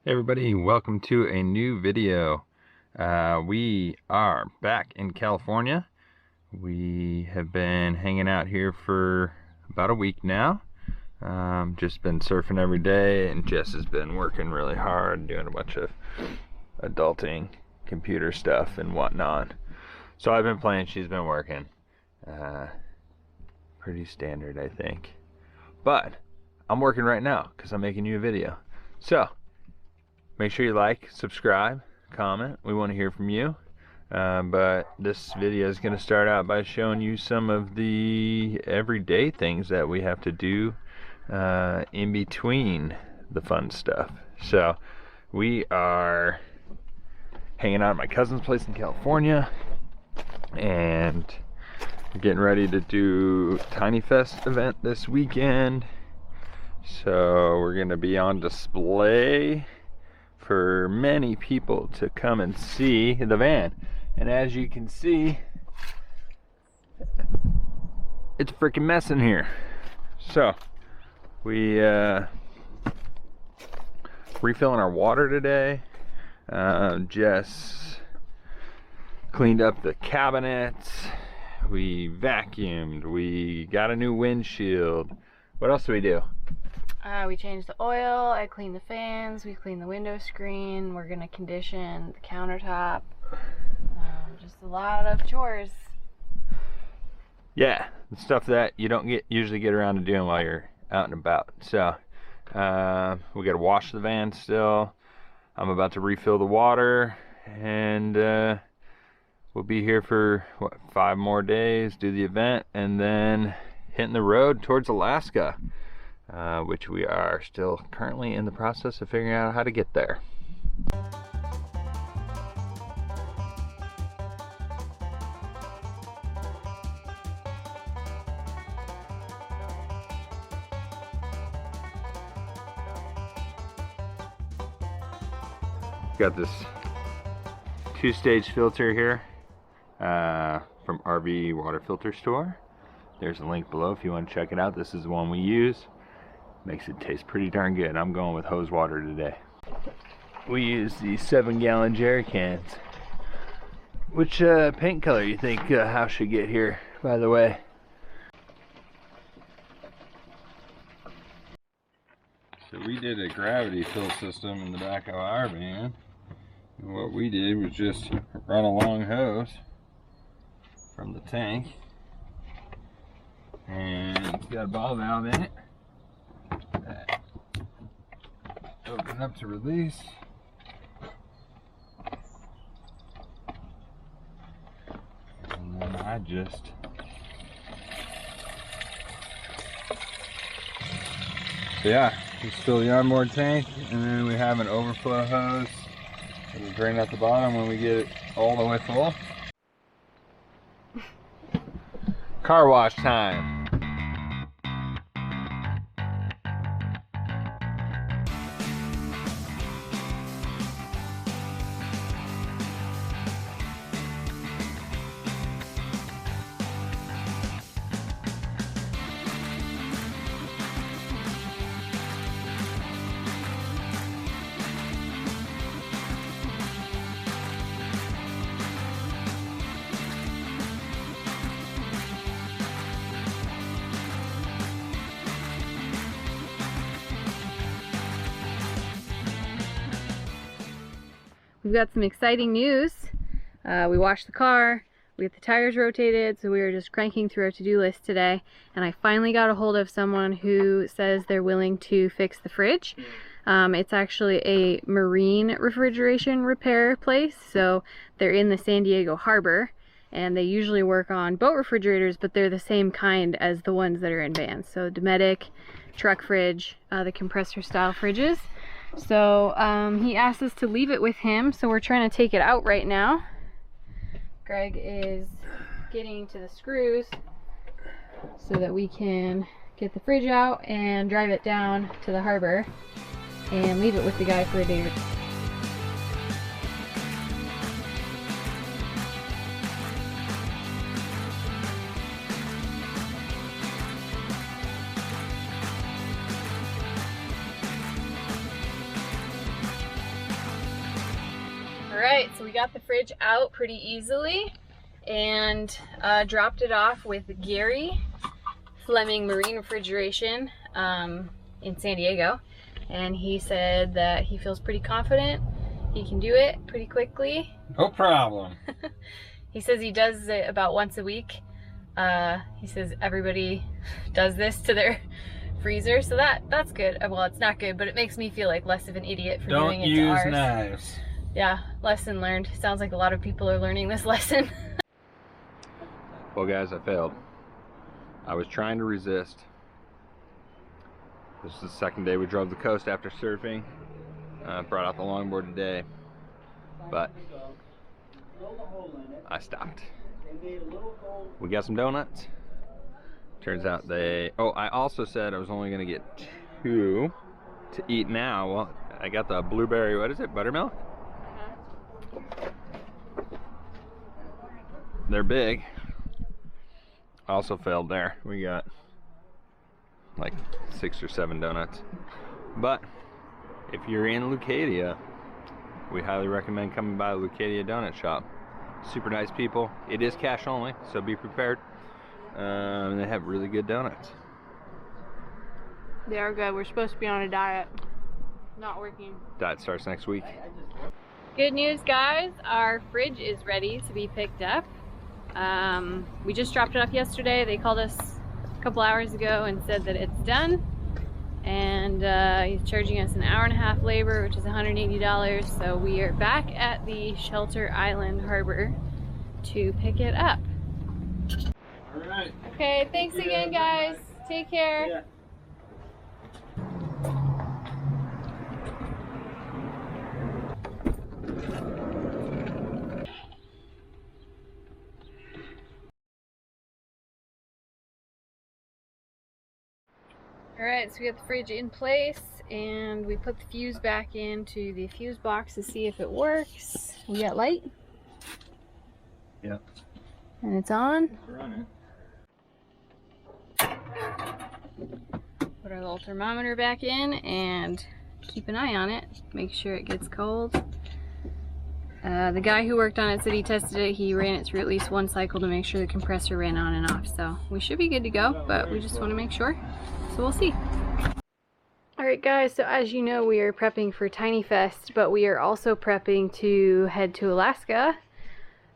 Hey everybody, welcome to a new video. We are back in California. We have been hanging out here for about a week now. Just been surfing every day, and Jess has been working really hard, doing a bunch of adulting, computer stuff and whatnot. So I've been playing, she's been working. Pretty standard, I think. But I'm working right now because I'm making you a video. So make sure you like, subscribe, comment. We want to hear from you. But this video is going to start out by showing you some of the everyday things that we have to do in between the fun stuff. So we are hanging out at my cousin's place in California, and we're getting ready to do Tiny Fest event this weekend. So we're going to be on display for many people to come and see the van. And as you can see, it's a freaking mess in here. So we refilling our water today. Jess cleaned up the cabinets, we vacuumed, we got a new windshield. What else do we do? We changed the oil, I cleaned the fans, we cleaned the window screen, we're gonna condition the countertop. Just a lot of chores. Yeah, the stuff that you don't usually get around to doing while you're out and about. So we gotta wash the van still. I'm about to refill the water, and we'll be here for what, 5 more days, do the event, and then hitting the road towards Alaska. Which we are still currently in the process of figuring out how to get there. Got this 2-stage filter here from RV Water Filter Store. There's a link below if you want to check it out. This is the one we use. Makes it taste pretty darn good. I'm going with hose water today. We use these 7-gallon jerry cans. Which paint color you think house should get here, by the way? So we did a gravity fill system in the back of our van. And what we did was just run a long hose from the tank, and it's got a ball valve in it. Open up to release. And then I just just fill the onboard tank, and then we have an overflow hose that we drain at the bottom when we get it all the way full. Car wash time. We've got some exciting news. We washed the car, we got the tires rotated, so we were just cranking through our to-do list today, and I finally got a hold of someone who says they're willing to fix the fridge. It's actually a marine refrigeration repair place, so they're in the San Diego harbor, and they usually work on boat refrigerators, but they're the same kind as the ones that are in vans. So Dometic, truck fridge, the compressor style fridges. So he asked us to leave it with him, so we're trying to take it out right now. Greg is getting to the screws so that we can get the fridge out and drive it down to the harbor and leave it with the guy for a day or two. Alright, so we got the fridge out pretty easily and dropped it off with Gary, Fleming Marine Refrigeration in San Diego. And he said that he feels pretty confident he can do it pretty quickly. No problem. He says he does it about once a week. He says everybody does this to their freezer, so that's good. Well, it's not good, but it makes me feel like less of an idiot for doing it to ours. Don't use knives. Yeah, lesson learned. Sounds like a lot of people are learning this lesson. Well guys, I failed. I was trying to resist. This is the second day we drove the coast after surfing. Brought out the longboard today, but I stopped. We got some donuts. Turns out I also said I was only gonna get 2 to eat now. Well, I got the blueberry, what is it, buttermilk? They're big. Also failed there. We got like 6 or 7 donuts. But if you're in Leucadia, we highly recommend coming by the Leucadia Donut Shop. Super nice people. It is cash only, so be prepared. They have really good donuts. They are good. We're supposed to be on a diet. Not working. Diet starts next week. Good news, guys. Our fridge is ready to be picked up. We just dropped it off yesterday. They called us a couple hours ago and said that it's done. And he's charging us an hour-and-a-half labor, which is $180. So we are back at the Shelter Island Harbor to pick it up. All right. Okay, thanks again, guys. Take care. Yeah. Alright, so we got the fridge in place and we put the fuse back into the fuse box to see if it works. We got light. Yeah. And it's on. It's running. Put our little thermometer back in and keep an eye on it. Make sure it gets cold. The guy who worked on it said he tested it. He ran it through at least 1 cycle to make sure the compressor ran on and off. So we should be good to go, but we just want to make sure. So we'll see. Alright guys, so as you know, we are prepping for Tiny Fest, but we are also prepping to head to Alaska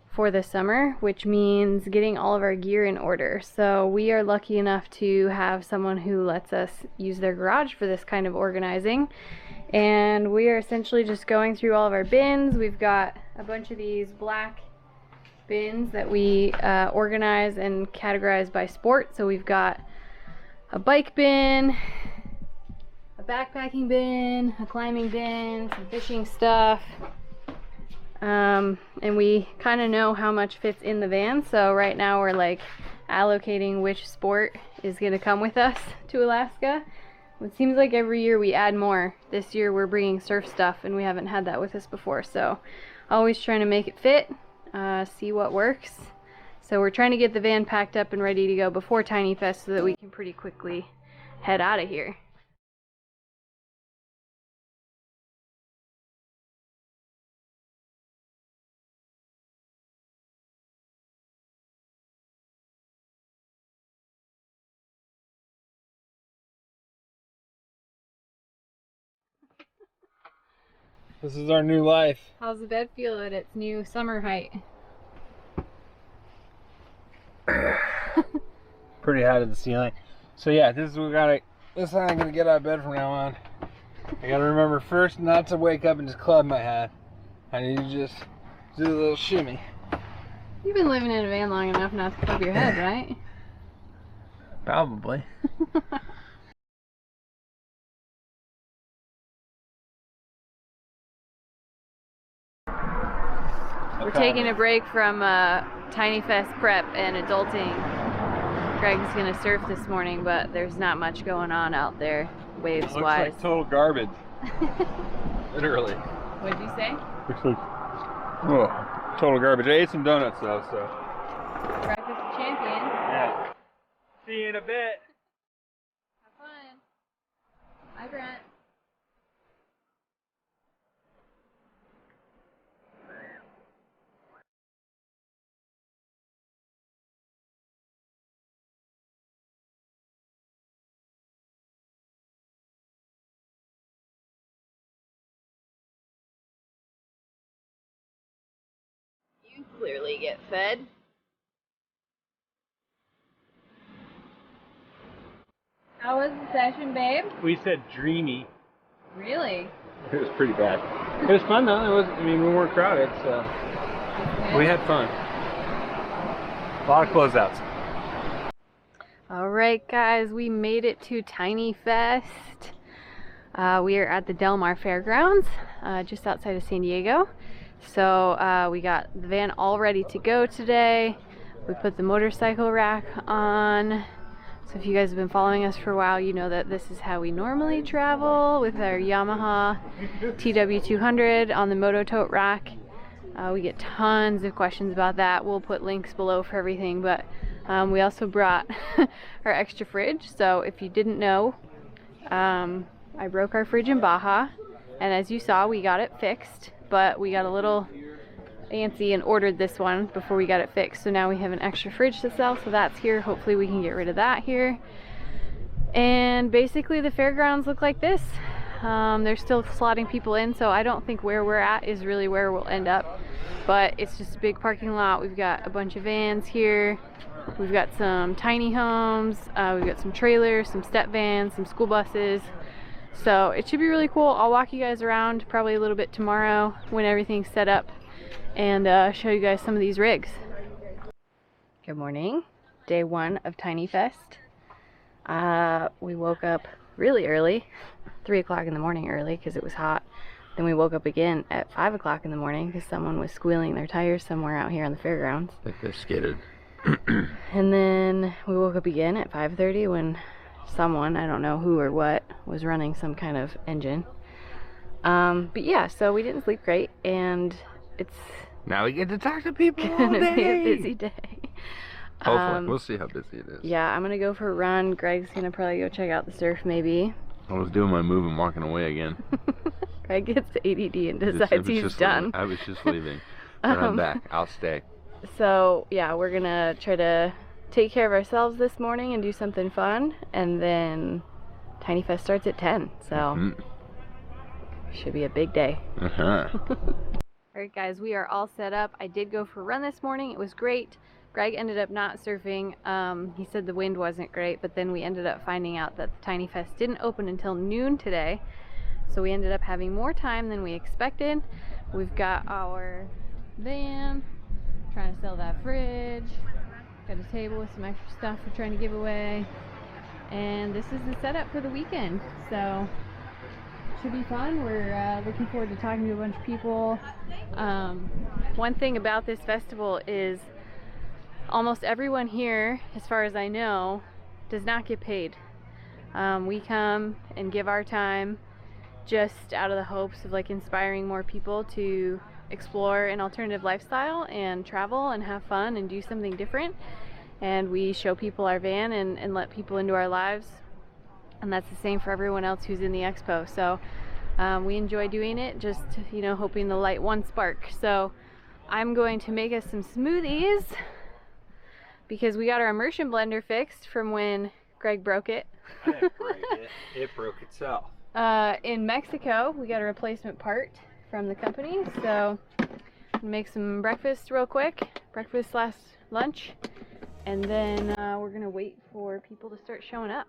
for the summer, which means getting all of our gear in order. So we are lucky enough to have someone who lets us use their garage for this kind of organizing. And we are essentially just going through all of our bins. We've got a bunch of these black bins that we organize and categorize by sport. So we've got a bike bin, a backpacking bin, a climbing bin, some fishing stuff. And we kind of know how much fits in the van, so right now we're like allocating which sport is going to come with us to Alaska. It seems like every year we add more. This year we're bringing surf stuff and we haven't had that with us before, so always trying to make it fit, see what works. So we're trying to get the van packed up and ready to go before Tiny Fest so that we can pretty quickly head out of here. This is our new life. How's the bed feel at its new summer height? Pretty high to the ceiling. So yeah, this is this is how I'm gonna get out of bed from now on. I gotta remember first not to wake up and just club my head. I need to just do a little shimmy. You've been living in a van long enough not to club your head, right? Probably. We're taking a break from Tiny Fest prep and adulting. Greg's gonna surf this morning, but there's not much going on out there, waves Looks wise. like total garbage. Literally. What'd you say? Looks like total garbage. I ate some donuts though, so. Breakfast of champion. Yeah. See you in a bit. Have fun. Bye, Brent. clearly get fed. How was the session, babe? We said dreamy. Really? It was pretty bad. It was fun though. It was. I mean, we weren't crowded, so we had fun. A lot of closeouts. Alright guys, we made it to Tiny Fest. We are at the Del Mar Fairgrounds, just outside of San Diego. So we got the van all ready to go today. We put the motorcycle rack on. So if you guys have been following us for a while, you know that this is how we normally travel, with our Yamaha TW200 on the Moto Tote rack. We get tons of questions about that. We'll put links below for everything, but we also brought our extra fridge. So if you didn't know, I broke our fridge in Baja, and as you saw, we got it fixed, but we got a little antsy and ordered this one before we got it fixed. So now we have an extra fridge to sell, so that's here. Hopefully we can get rid of that here. And basically the fairgrounds look like this. They're still slotting people in, so I don't think where we're at is really where we'll end up, but it's just a big parking lot. We've got a bunch of vans here. We've got some tiny homes, we've got some trailers, some step vans, some school buses. So it should be really cool. I'll walk you guys around probably a little bit tomorrow when everything's set up, and show you guys some of these rigs. Good morning. Day one of Tiny Fest. We woke up really early, 3 o'clock in the morning early because it was hot. Then we woke up again at 5 o'clock in the morning because someone was squealing their tires somewhere out here on the fairgrounds. I think they're skidded. And then we woke up again at 5:30 when someone, I don't know who or what, was running some kind of engine. But yeah, so we didn't sleep great, and it's Now we get to talk to people all gonna be a day. busy day. Hopefully. We'll see how busy it is. Yeah, I'm gonna go for a run. Greg's gonna probably go check out the surf maybe. I was doing my move and walking away again. Greg gets ADD and I decides was he's just done. I was just leaving. But I'm back. I'll stay. So yeah, we're gonna try to take care of ourselves this morning and do something fun, and then Tiny Fest starts at 10, so should be a big day. Alright guys, we are all set up. I did go for a run this morning. It was great. Greg ended up not surfing. He said the wind wasn't great, but then we ended up finding out that the Tiny Fest didn't open until noon today, so we ended up having more time than we expected. We've got our van, trying to sell that fridge, got a table with some extra stuff we're trying to give away, and this is the setup for the weekend. So should be fun. We're looking forward to talking to a bunch of people. One thing about this festival is almost everyone here, as far as I know, does not get paid. We come and give our time just out of the hopes of like inspiring more people to explore an alternative lifestyle and travel and have fun and do something different. And we show people our van and let people into our lives, and that's the same for everyone else who's in the expo. So we enjoy doing it, just, you know, hoping to light one spark. So I'm going to make us some smoothies because we got our immersion blender fixed from when Greg broke it. I didn't break it. It broke itself. In Mexico, we got a replacement part from the company, so make some breakfast real quick, breakfast / lunch, and then we're gonna wait for people to start showing up.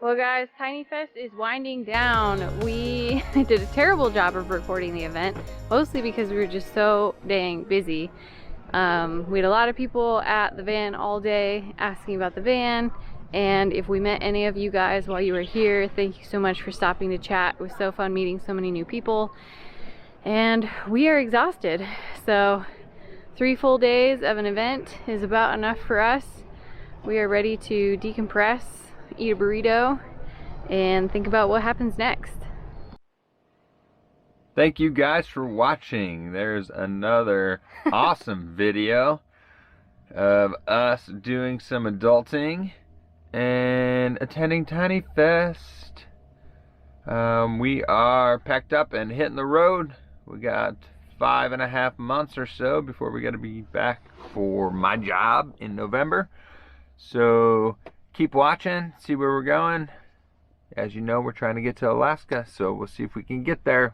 Well guys, Tiny Fest is winding down. We did a terrible job of recording the event, mostly because we were just so dang busy. We had a lot of people at the van all day asking about the van, and if we met any of you guys while you were here, thank you so much for stopping to chat. It was so fun meeting so many new people, and we are exhausted. So 3 full days of an event is about enough for us. We are ready to decompress, eat a burrito, and think about what happens next. Thank you guys for watching. There's another awesome video of us doing some adulting and attending Tiny Fest. We are packed up and hitting the road. We got 5.5 months or so before we got to be back for my job in November. So keep watching, see where we're going. As you know, we're trying to get to Alaska, so we'll see if we can get there.